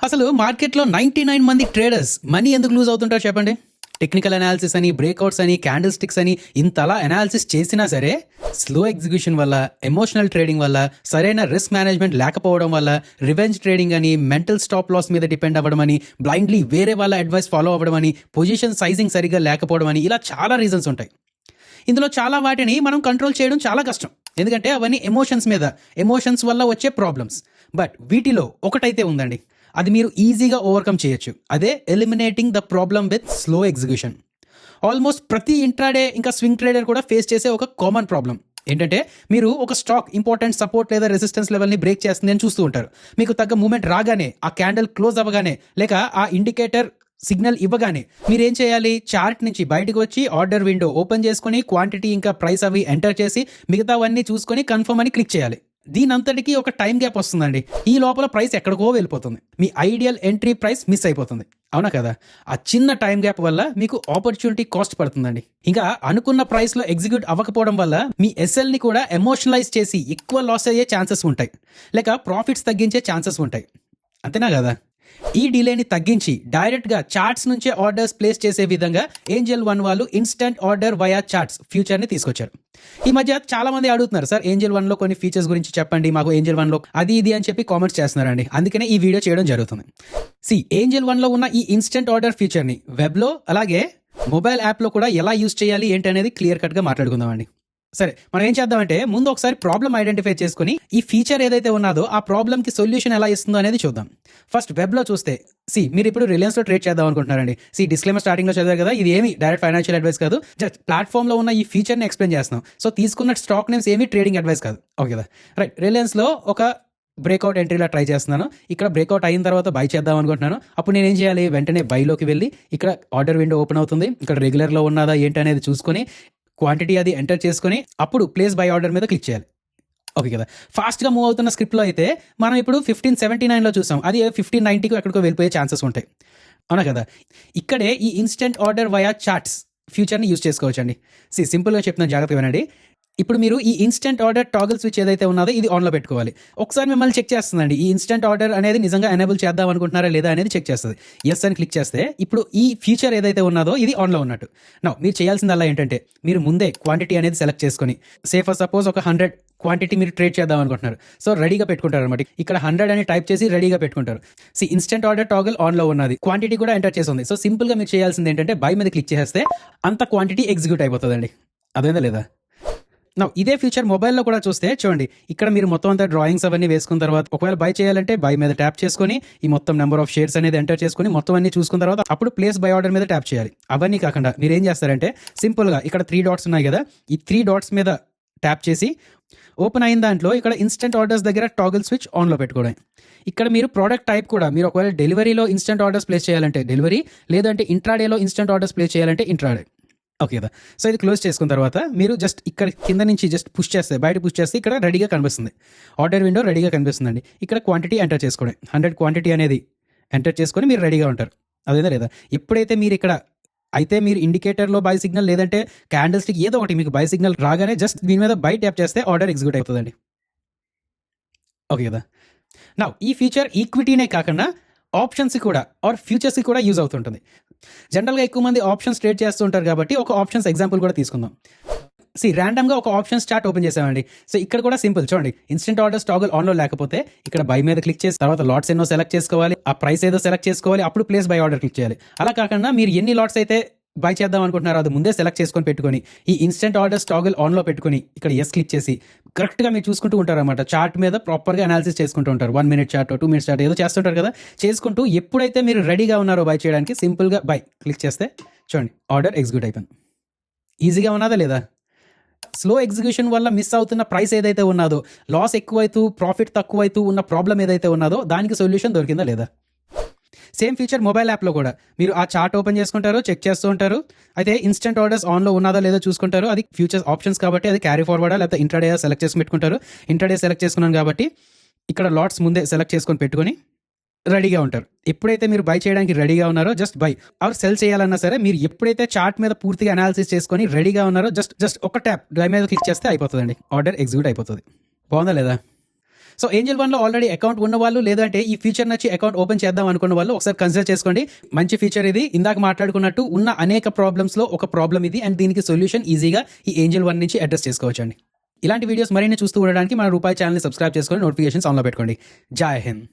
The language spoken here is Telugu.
అసలు మార్కెట్లో 99 మంది ట్రేడర్స్ మనీ ఎందుకు లూజ్ అవుతుంటారు చెప్పండి? టెక్నికల్ అనాలిసిస్ అని, బ్రేక్అవుట్స్ అని, క్యాండిల్ స్టిక్స్ అని ఇంతలా అనాలిసిస్ చేసినా సరే స్లో ఎగ్జిక్యూషన్ వల్ల, ఎమోషనల్ ట్రేడింగ్ వల్ల, సరైన రిస్క్ మేనేజ్మెంట్ లేకపోవడం వల్ల, రివెంజ్ ట్రేడింగ్ అని, మెంటల్ స్టాప్ లాస్ మీద డిపెండ్ అవ్వడం అని, బ్లైండ్లీ వేరే వాళ్ళ అడ్వైస్ ఫాలో అవ్వడం అని, పొజిషన్ సైజింగ్ సరిగ్గా లేకపోవడం అని, ఇలా చాలా రీజన్స్ ఉంటాయి. ఇందులో చాలా వాటిని మనం కంట్రోల్ చేయడం చాలా కష్టం, ఎందుకంటే అవన్నీ ఎమోషన్స్ వల్ల వచ్చే ప్రాబ్లమ్స్. బట్ వీటిలో ఒకటైతే ఉందండి, అది మీరు ఈజీగా ఓవర్కమ్ చేయొచ్చు. అదే eliminating the problem with slow execution. Almost ప్రతి ఇంట్రాడే ఇంకా స్వింగ్ ట్రేడర్ కూడా ఫేస్ చేసే ఒక కామన్ ప్రాబ్లం ఏంటంటే, మీరు ఒక స్టాక్ ఇంపార్టెంట్ సపోర్ట్ లేదా రెసిస్టెన్స్ లెవెల్ని బ్రేక్ చేస్తుంది అని చూస్తూ ఉంటారు. మీకు తగ్గ మూమెంట్ రాగానే, ఆ క్యాండిల్ క్లోజ్ అవ్వగానే, లేక ఆ ఇండికేటర్ సిగ్నల్ ఇవ్వగానే మీరేం చేయాలి? చార్ట్ నుంచి బయటకు వచ్చి ఆర్డర్ విండో ఓపెన్ చేసుకొని క్వాంటిటీ ఇంకా ప్రైస్ అవి ఎంటర్ చేసి మిగతావన్నీ చూసుకొని కన్ఫర్మ్ అని క్లిక్ చేయాలి. దీనంతటికీ ఒక టైం గ్యాప్ వస్తుందండి. ఈ లోపల ప్రైస్ ఎక్కడికో వెళ్ళిపోతుంది, మీ ఐడియల్ ఎంట్రీ ప్రైస్ మిస్ అయిపోతుంది. అవునా కదా? ఆ చిన్న టైం గ్యాప్ వల్ల మీకు ఆపర్చునిటీ కాస్ట్ పడుతుందండి. ఇంకా అనుకున్న ప్రైస్లో ఎగ్జిక్యూట్ అవ్వకపోవడం వల్ల మీ ఎస్ఎల్ని కూడా ఎమోషనలైజ్ చేసి ఎక్కువ లాస్ అయ్యే ఛాన్సెస్ ఉంటాయి, లేక ప్రాఫిట్స్ తగ్గించే ఛాన్సెస్ ఉంటాయి. అంతేనా కదా? ఈ డిలేని తగ్గించి డైరెక్ట్గా చార్ట్స్ నుంచే ఆర్డర్స్ ప్లేస్ చేసే విధంగా ఏంజల్ వన్ వాళ్ళు ఇన్స్టెంట్ ఆర్డర్ వయా చార్ట్స్ ఫ్యూచర్ని తీసుకొచ్చారు. ఈ మధ్య చాలా మంది అడుగుతున్నారు, సార్ ఏంజల్ వన్లో కొన్ని ఫీచర్స్ గురించి చెప్పండి, మాకు ఏంజల్ వన్లో అది ఇది అని చెప్పి కామెంట్స్ చేస్తున్నారండి. అందుకనే ఈ వీడియో చేయడం జరుగుతుంది. ఏంజల్ వన్లో ఉన్న ఈ ఇన్స్టెంట్ ఆర్డర్ ఫీచర్ని వెబ్లో అలాగే మొబైల్ యాప్లో కూడా ఎలా యూజ్ చేయాలి ఏంటి అనేది క్లియర్ కట్గా మాట్లాడుకుందామండి. సరే, మనం ఏం చేద్దామంటే ముందు ఒకసారి ప్రాబ్లం ఐడెంటిఫై చేసుకుని ఈ ఫీచర్ ఏదైతే ఉన్నదో ఆ ప్రాబ్లమ్కి సొల్యూషన్ ఎలా ఇస్తుందో అనేది చూద్దాం. ఫస్ట్ వెబ్లో చూస్తే మీరు ఇప్పుడు రిలయన్స్లో ట్రేడ్ చేద్దాం అనుకుంటున్నారండి. డిస్క్లైమర్ స్టార్టింగ్లో చదివారు కదా, ఇది ఏమి డైరెక్ట్ ఫైనాన్షియల్ అడ్వైస్ కాదు, జస్ట్ ప్లాట్ఫామ్లో ఉన్న ఈ ఫీచర్ని ఎక్స్ప్లెయిన్ చేస్తున్నాం. సో తీసుకున్న స్టాక్ నేమ్స్ ఏమి ట్రేడింగ్ అడ్వైస్ కాదు. ఓకే కదా? రైట్. రిలయన్స్లో ఒక బ్రేక్అవుట్ ఎంట్రీలా ట్రై చేస్తున్నాను. ఇక్కడ బ్రేక్అవుట్ అయిన తర్వాత బై చేద్దాం అనుకుంటున్నాను. అప్పుడు నేను ఏం చేయాలి? వెంటనే బైలోకి వెళ్ళి ఇక్కడ ఆర్డర్ విండో ఓపెన్ అవుతుంది. ఇక్కడ రెగ్యులర్లో ఉన్నదా ఏంటి అనేది చూసుకొని క్వాంటిటీ అది ఎంటర్ చేసుకొని అప్పుడు ప్లేస్ బై ఆర్డర్ మీద క్లిక్ చేయాలి. ఓకే కదా? ఫాస్ట్గా మూవ్ అవుతున్న స్క్రిప్ట్లో అయితే మనం ఇప్పుడు 1579లో చూసాం, అది 1590కి ఎక్కడికో వెళ్ళిపోయే ఛాన్సెస్ ఉంటాయి. అవునా కదా? ఇక్కడే ఈ ఇన్స్టెంట్ ఆర్డర్ వయా చార్ట్స్ ఫ్యూచర్ని యూజ్ చేసుకోవచ్చండి. సింపుల్గా చెప్తున్నాను, జాగ్రత్తగా వినండి. ఇప్పుడు మీరు ఈ ఇన్స్టెంట్ ఆర్డర్ టాగల్ స్విచ్ ఏదైతే ఉన్నదో ఇది ఆన్లో పెట్టుకోవాలి. ఒకసారి మిమ్మల్ని చెక్ చేస్తుందండి, ఈ ఇన్స్టెంట్ ఆర్డర్ అనేది నిజంగా ఎనేబుల్ చేద్దాం అనుకుంటున్నారా లేదా అనేది చెక్ చేస్తుంది. ఎస్ అని క్లిక్ చేస్తే ఇప్పుడు ఈ ఫీచర్ ఏదైతే ఉన్నదో ఇది ఆన్లో ఉన్నట్టు. మీరు చేయాల్సిందల్లా ఏంటంటే, మీరు ముందే క్వాంటిటీ అనేది సెలెక్ట్ చేసుకొని, ఫర్ సపోజ్ ఒక 100 క్వాంటిటీ మీరు ట్రేడ్ చేద్దాం అనుకుంటున్నారు. సో రెడీగా పెట్టుకుంటారు అనమాట. ఇక్కడ 100 అని టైప్ చేసి రెడీగా పెట్టుకుంటారు. ఇన్స్టెంట్ ఆర్డర్ టాగల్ ఆన్లో ఉన్నది, క్వాంటిటీ కూడా ఎంటర్ చేసి ఉంది. సో సింపుల్గా మీరు చేయాల్సింది ఏంటంటే, బై మీద క్లిక్ చేస్తే అంత క్వాంటిటీ ఎగ్జిక్యూట్ అయిపోతుందండి. అదేందా లేదా? ఇదే ఫీచర్ మొబైల్లో కూడా చూస్తే చూడండి, ఇక్కడ మీరు మొత్తం అంతా డ్రాయింగ్స్ అవన్నీ వేసుకున్న తర్వాత ఒకవేళ బై చేయాలంటే బై మీద ట్యాప్ చేసుకొని ఈ మొత్తం నెంబర్ ఆఫ్ షేర్స్ అనేది ఎంటర్ చేసుకొని మొత్తం అన్ని చూసుకున్న తర్వాత అప్పుడు ప్లేస్ బై ఆర్డర్ మీద ట్యాప్ చేయాలి. అవన్నీ కాకుండా మీరు ఏం చేస్తారంటే, సింపుల్గా ఇక్కడ 3 డాట్స్ ఉన్నాయి కదా, ఈ 3 డాట్స్ మీద ట్యాప్ చేసి ఓపెన్ అయిన దాంట్లో ఇక్కడ ఇన్స్టెంట్ ఆర్డర్స్ దగ్గర టాగల్ స్విచ్ ఆన్లో పెట్టుకోవడం. ఇక్కడ మీరు ప్రోడక్ట్ టైప్ కూడా, మీరు ఒకవేళ డెలివరీలో ఇన్స్టెంట్ ఆర్డర్స్ ప్లేస్ చేయాలంటే డెలివరీ, లేదంటే ఇంట్రాడేలో ఇన్స్టెంట్ ఆర్డర్స్ ప్లేస్ చేయాలంటే ఇంట్రాడే. ఓకే కదా? సో ఇది క్లోజ్ చేసుకున్న తర్వాత మీరు జస్ట్ ఇక్కడ కింద నుంచి జస్ట్ పుష్ చేస్తే, బయట పుష్ చేస్తే ఇక్కడ రెడీగా కనిపిస్తుంది, ఆర్డర్ విండో రెడీగా కనిపిస్తుందండి. ఇక్కడ క్వాంటిటీ ఎంటర్ చేసుకోండి, 100 క్వాంటిటీ అనేది ఎంటర్ చేసుకొని మీరు రెడీగా ఉంటారు. అదేనా లేదా? ఎప్పుడైతే మీరు ఇక్కడ అయితే మీరు ఇండికేటర్లో బై సిగ్నల్ లేదంటే క్యాండిల్ స్టిక్ ఏదో ఒకటి మీకు బై సిగ్నల్ రాగానే జస్ట్ దీని మీద బై ట్యాప్ చేస్తే ఆర్డర్ ఎగ్జిక్యూట్ అవుతుందండి. ఓకే కదా? ఈ ఫీచర్ ఈక్విటీనే కాకుండా ఆప్షన్స్కి కూడా ఫ్యూచర్స్కి కూడా యూజ్ అవుతుంటుంది. జనరల్గా ఎక్కువ మంది ఆప్షన్స్ ట్రేడ్ చేస్తూ ఉంటారు కాబట్టి ఒక ఆప్షన్స్ ఎగ్జాంపుల్ కూడా తీసుకుందాం. ర్యాండమ్గా ఒక ఆప్షన్స్ చార్ట్ ఓపెన్ చేసామండి. ఇక్కడ కూడా సింపుల్ చూడండి, ఇన్స్టెంట్ ఆర్డర్స్ టాగల్ ఆన్లో లేకపోతే ఇక్కడ బై మీద క్లిక్ చేసి తర్వాత లాట్స్ ఎన్నో సెలెక్ట్ చేసుకోవాలి, ఆ ప్రైస్ ఏదో సెలెక్ట్ చేసుకోవాలి, అప్పుడు ప్లేస్ బై ఆర్డర్ క్లిక్ చేయాలి. అలా కాకుండా మీరు ఎన్ని లాట్స్ అయితే బై చేద్దాం అనుకుంటున్నారో అది ముందే సెలెక్ట్ చేసుకొని పెట్టుకొని ఈ ఇన్స్టెంట్ ఆర్డర్స్ టాగల్ ఆన్లో పెట్టుకొని ఇక్కడ ఎస్ క్లిక్ చేసి కరెక్ట్గా మీరు చూసుకుంటూ ఉంటారు అనమాట. చార్ట్ మీద ప్రాపర్గా అనాలిసిస్ చేసుకుంటూ ఉంటారు. 1 minute చార్ట్, 2 minute చార్ట్ ఏదో చేస్తుంటారు కదా. చేసుకుంటూ ఎప్పుడైతే మీరు రెడీగా ఉన్నారో బై చేయడానికి సింపుల్గా బై క్లిక్ చేస్తే చూడండి ఆర్డర్ ఎగ్జిక్యూట్ అయిపోయింది. ఈజీగా ఉన్నదా లేదా? స్లో ఎగ్జిక్యూషన్ వల్ల మిస్ అవుతున్న ప్రైస్ ఏదైతే ఉన్నదో, లాస్ ఎక్కువైతూ ప్రాఫిట్ తక్కువైతూ ఉన్న ప్రాబ్లం ఏదైతే ఉన్నదో దానికి సొల్యూషన్ దొరికిందా లేదా? సేమ్ ఫీచర్ మొబైల్ యాప్లో కూడా మీరు ఆ చార్ట్ ఓపెన్ చేసుకుంటారు, చెక్ చేస్తూ ఉంటారు. అయితే ఇన్స్టెంట్ ఆర్డర్స్ ఆన్లో ఉన్నదా లేదో చూసుకుంటారు. అది ఫ్యూచర్స్ ఆప్షన్స్ కాబట్టి అది క్యారీ ఫార్వర్డా లేకపోతే ఇంట్రాడే సెలెక్ట్ చేసి పెట్టుకుంటారు. ఇంట్రాడే సెలెక్ట్ చేసుకున్నాను కాబట్టి ఇక్కడ లాట్స్ ముందే సెలెక్ట్ చేసుకొని పెట్టుకొని రెడీగా ఉంటారు. ఎప్పుడైతే మీరు బై చేయడానికి రెడీగా ఉన్నారో జస్ట్ బై సెల్ చేయాలన్నా సరే మీరు ఎప్పుడైతే చార్ట్ మీద పూర్తిగా అనాలిసిస్ చేసుకొని రెడీగా ఉన్నారో జస్ట్ ఒక ట్యాప్ బై మీద క్లిక్ చేస్తే అయిపోతుందండి, ఆర్డర్ ఎగ్జిక్యూట్ అయిపోతుంది. బాగుందా లేదా? సో ఏంజల్ వన్లో ఆల్రెడీ అకౌంట్ ఉన్న వాళ్ళు, లేదంటే ఈ ఫీచర్ నచ్చి అకౌంట్ ఓపెన్ చేద్దాం అనుకున్న వాళ్ళు ఒకసారి కన్సిడర్ చేసుకోండి. మంచి ఫీచర్ ఇది. ఇందాక మాట్లాడుకున్నట్టు ఉన్న అనేక ప్రాబ్లమ్స్లో ఒక ప్రాబ్లం ఇది, అండ్ దీనికి సొల్యూషన్ ఈజీగా ఈ ఏంజల్ వన్ నుంచి అడ్రస్ చేసుకోవచ్చు అండి. ఇలాంటి వీడియోస్ మరిన్ని చూస్తూ ఉండడానికి మన రూపాయి ఛానల్ని సబ్స్క్రైబ్ చేసుకొని నోటిఫికేషన్స్ ఆన్లో పెట్టుకోండి. జై హింద్.